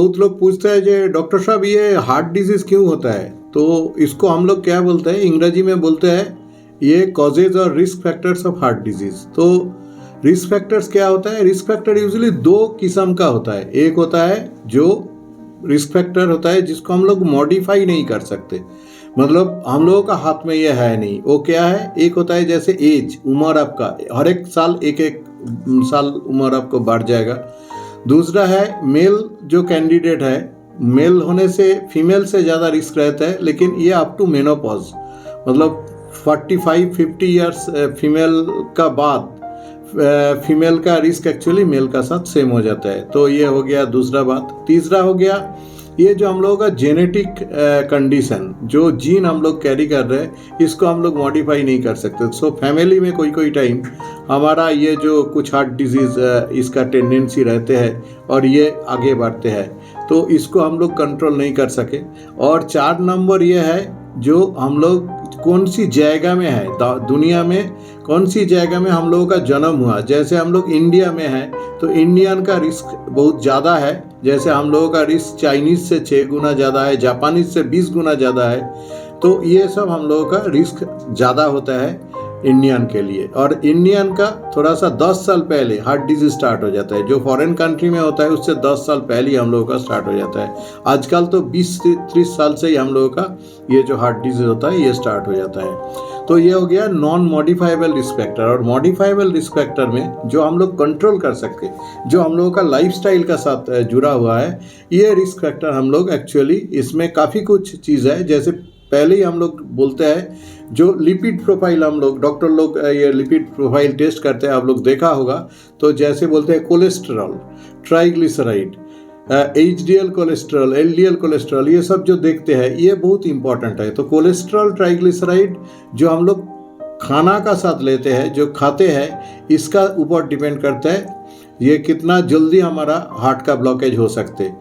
बहुत लोग पूछते हैं जे डॉक्टर साहब ये हार्ट डिजीज क्यों होता है, तो इसको हम लोग क्या बोलते हैं, अंग्रेजी में बोलते हैं ये कॉजेज और risk factors of heart disease. तो रिस्क फैक्टर्स क्या होता है? रिस्क फैक्टर यूजुअली दो किस्म का होता है। एक होता है जो रिस्क फैक्टर होता है जिसको हम लोग मॉडिफाई नहीं कर सकते, मतलब हम लोगों का हाथ में ये है नहीं। वो क्या है? एक होता है जैसे एज, उम्र, आपका हर एक साल एक एक साल उम्र आपको बढ़ जाएगा। दूसरा है मेल जो कैंडिडेट है, मेल होने से फीमेल से ज़्यादा रिस्क रहता है, लेकिन ये अप टू मेनोपॉज, मतलब 45-50 ईयर्स फीमेल का बाद फीमेल का रिस्क एक्चुअली मेल का साथ सेम हो जाता है। तो ये हो गया दूसरा बात। तीसरा हो गया ये जो हम लोगों का जेनेटिक कंडीशन, जो जीन हम लोग कैरी कर रहे हैं, इसको हम लोग मॉडिफाई नहीं कर सकते। सो फैमिली में कोई टाइम हमारा ये जो कुछ हार्ट डिजीज इसका टेंडेंसी रहते हैं और ये आगे बढ़ते हैं, तो इसको हम लोग कंट्रोल नहीं कर सके। और 4 नंबर ये है जो हम लोग कौन सी जगह में है दुनिया में, कौन सी जगह में हम लोगों का जन्म हुआ। जैसे हम लोग इंडिया में हैं तो इंडियन का रिस्क बहुत ज़्यादा है, जैसे हम लोगों का रिस्क चाइनीज़ से 6 गुना ज़्यादा है, जापानीज़ से 20 गुना ज़्यादा है। तो ये सब हम लोगों का रिस्क ज़्यादा होता है इंडियन के लिए। और इंडियन का थोड़ा सा 10 साल पहले हार्ट डिजीज स्टार्ट हो जाता है, जो फॉरेन कंट्री में होता है उससे 10 साल पहले ही हम लोगों का स्टार्ट हो जाता है। आजकल तो 20-30 साल से ही हम लोगों का ये जो हार्ट डिजीज होता है ये स्टार्ट हो जाता है। तो ये हो गया नॉन मॉडिफाइबल रिस्क फैक्टर। और मॉडिफाइबल रिस्क फैक्टर में जो हम लोग कंट्रोल कर सकते, जो हम लोगों का लाइफस्टाइल का साथ जुड़ा हुआ है, ये रिस्क फैक्टर हम लोग एक्चुअली इसमें काफ़ी कुछ चीज़ है। जैसे पहले ही हम लोग बोलते हैं जो लिपिड प्रोफाइल, हम लोग डॉक्टर लोग ये लिपिड प्रोफाइल टेस्ट करते हैं, आप लोग देखा होगा। तो जैसे बोलते हैं cholesterol, triglyceride, HDL cholesterol, LDL cholesterol, ये सब जो देखते हैं ये बहुत इंपॉर्टेंट है। तो कोलेस्ट्रॉल, ट्राइग्लिसराइड जो हम लोग खाना का साथ लेते हैं, जो खाते हैं, इसका ऊपर डिपेंड करता है ये कितना जल्दी हमारा हार्ट का ब्लॉकेज हो सकते।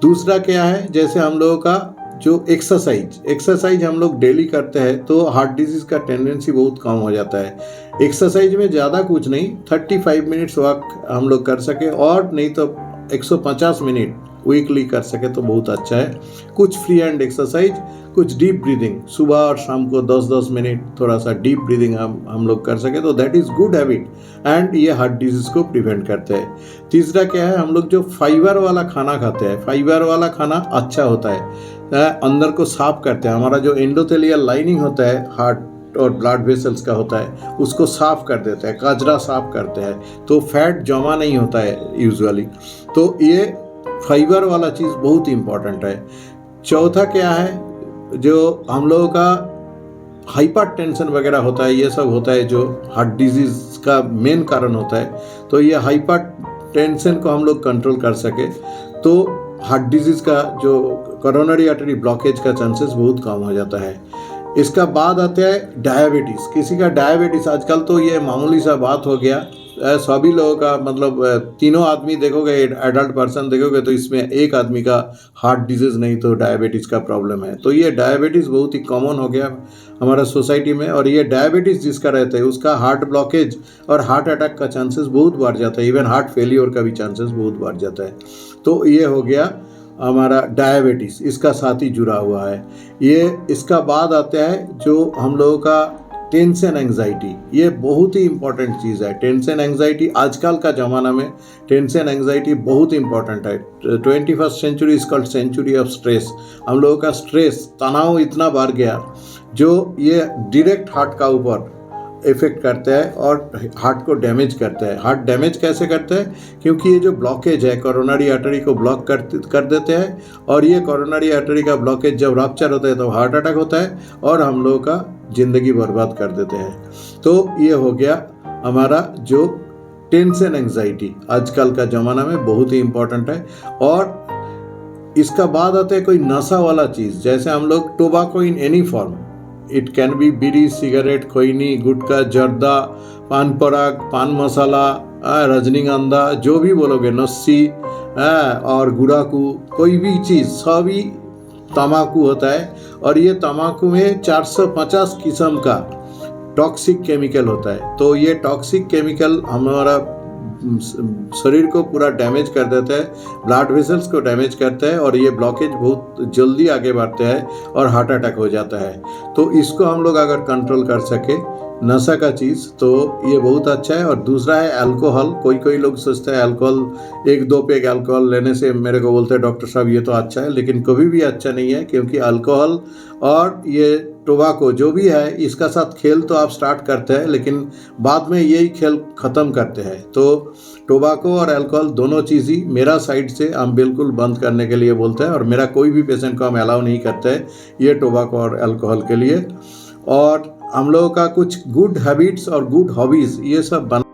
दूसरा क्या है, जैसे हम लोगों का जो एक्सरसाइज हम लोग डेली करते हैं तो हार्ट डिजीज का टेंडेंसी बहुत कम हो जाता है। एक्सरसाइज में ज़्यादा कुछ नहीं, 35 मिनट्स वॉक हम लोग कर सके, और नहीं तो 150 मिनट वीकली कर सके तो बहुत अच्छा है। कुछ फ्री हैंड एक्सरसाइज, कुछ डीप ब्रीदिंग, सुबह और शाम को 10-10 मिनट थोड़ा सा डीप ब्रीदिंग हम लोग कर सके तो that is good habit, and ये हार्ट डिजीज को प्रिवेंट करते हैं। तीसरा क्या है, हम लोग जो फाइबर वाला खाना खाते हैं, फाइबर वाला खाना अच्छा होता है, अंदर को साफ करते हैं। हमारा जो एंडोथेलियल लाइनिंग होता है हार्ट और ब्लड वेसल्स का होता है, उसको साफ कर देते हैं, कचरा साफ करते हैं, तो फैट जमा नहीं होता है यूजुअली। तो ये फाइबर वाला चीज़ बहुत इंपॉर्टेंट है। चौथा क्या है, जो हम लोगों का हाइपर टेंशन वगैरह होता है, ये सब होता है जो हार्ट डिजीज का मेन कारण होता है। तो ये हाइपर टेंशन को हम लोग कंट्रोल कर सके तो हार्ट डिजीज का जो कोरोनरी आर्टरी ब्लॉकेज का चांसेस बहुत कम हो जाता है। इसका बाद आता है डायबिटीज़। किसी का डायबिटीज़ आजकल तो ये मामूली सा बात हो गया, सभी लोगों का, मतलब 3 आदमी देखोगे, एडल्ट पर्सन देखोगे तो इसमें एक आदमी का हार्ट डिजीज़ नहीं तो डायबिटीज़ का प्रॉब्लम है। तो ये डायबिटीज़ बहुत ही कॉमन हो गया हमारा सोसाइटी में, और ये डायबिटीज़ जिसका रहता है उसका हार्ट ब्लॉकेज और हार्ट अटैक का चांसेस बहुत बढ़ जाता है, इवन हार्ट फेलियर का भी चांसेस बहुत बढ़ जाता है। तो ये हो गया हमारा डायबिटीज़, इसका साथ ही जुड़ा हुआ है ये। इसका बाद आता है जो हम लोगों का टेंशन एंग्जाइटी, ये बहुत ही इंपॉर्टेंट चीज़ है। टेंशन एंग्जाइटी आजकल का ज़माना में टेंशन एंग्जाइटी बहुत इंपॉर्टेंट है। 21st century is called century of stress. हम लोगों का स्ट्रेस, तनाव इतना बढ़ गया जो ये डायरेक्ट हार्ट का ऊपर इफेक्ट करता है और हार्ट को डैमेज करता है। हार्ट डैमेज कैसे करता है? क्योंकि ये जो ब्लॉकेज है कोरोनरी आर्टरी को ब्लॉक कर देते हैं, और ये कोरोनरी आर्टरी का ब्लॉकेज जब रप्चर होता है तो हार्ट अटैक होता है और हम लोगों का ज़िंदगी बर्बाद कर देते हैं। तो ये हो गया हमारा जो टेंशन एंग्जाइटी आजकल का ज़माना में बहुत ही इम्पोर्टेंट है। और इसका बाद आता है कोई नशा वाला चीज़, जैसे हम लोग tobacco in any form, it can be bidi, cigarette, khaini, gutkha, zarda, Pan पराग, पान मसाला, रजनीगंधा, जो भी बोलोगे, नस्सी और गुड़ाकू, कोई भी चीज़ सभी तम्बाकू होता है। और ये तम्बाकू में 450 किस्म का टॉक्सिक केमिकल होता है। तो ये टॉक्सिक केमिकल हमारा शरीर को पूरा डैमेज कर देता है, ब्लड वेसल्स को डैमेज करता है और ये ब्लॉकेज बहुत जल्दी आगे बढ़ता है और हार्ट अटैक हो जाता है। तो इसको हम लोग अगर कंट्रोल कर सके नशा का चीज़ तो ये बहुत अच्छा है। और दूसरा है अल्कोहल। कोई लोग सोचते हैं अल्कोहल 1-2 पेग अल्कोहल लेने से, मेरे को बोलते हैं डॉक्टर साहब ये तो अच्छा है, लेकिन कभी भी अच्छा नहीं है, क्योंकि अल्कोहल और ये टोबाको जो भी है इसका साथ खेल तो आप स्टार्ट करते हैं लेकिन बाद में यही खेल ख़त्म करते हैं। तो टोबाको और अल्कोहल दोनों चीज़ ही मेरा साइड से हम बिल्कुल बंद करने के लिए बोलते हैं, और मेरा कोई भी पेशेंट को हम अलाउ नहीं करते हैं ये टोबाको और अल्कोहल के लिए। और हम लोगों का कुछ गुड हैबिट्स और गुड हॉबीज़ ये सब बना